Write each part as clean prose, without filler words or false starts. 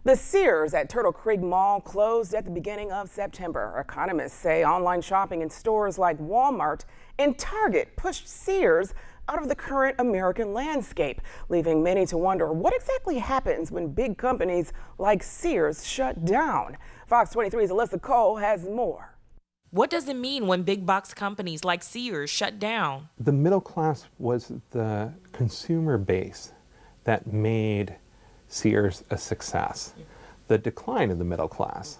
The Sears at Turtle Creek Mall closed at the beginning of September. Economists say online shopping in stores like Walmart and Target pushed Sears out of the current American landscape, leaving many to wonder what exactly happens when big companies like Sears shut down. Fox 23's Alyssa Cole has more. What does it mean when big box companies like Sears shut down? The middle class was the consumer base that made Sears a success. The decline of the middle class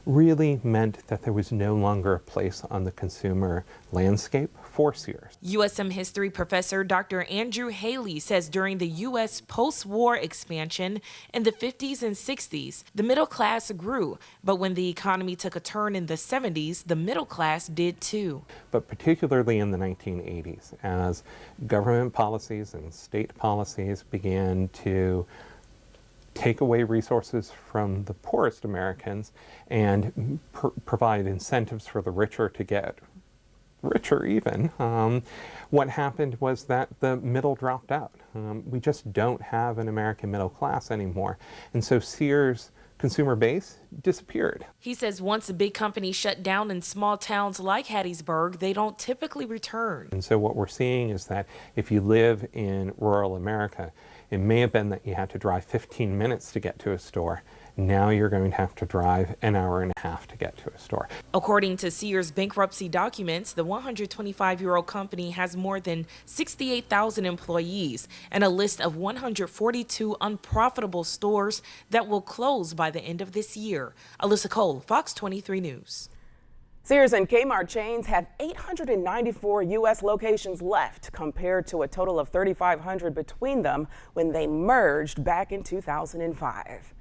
really meant that there was no longer a place on the consumer landscape for Sears. USM history professor Dr. Andrew Haley says during the U.S. post-war expansion in the 50s and 60s, the middle class grew. But when the economy took a turn in the 70s, the middle class did too. But particularly in the 1980s, as government policies and state policies began to take away resources from the poorest Americans and provide incentives for the richer to get richer even, what happened was that the middle dropped out. We just don't have an American middle class anymore. And so Sears' consumer base disappeared. He says once a big company shut down in small towns like Hattiesburg, they don't typically return. And so what we're seeing is that if you live in rural America, it may have been that you had to drive 15 minutes to get to a store. Now you're going to have to drive an hour and a half to get to a store. According to Sears bankruptcy documents, the 125-year-old company has more than 68,000 employees and a list of 142 unprofitable stores that will close by the end of this year. Alyssa Cole, Fox 23 News. Sears and Kmart chains have 894 U.S. locations left, compared to a total of 3,500 between them when they merged back in 2005.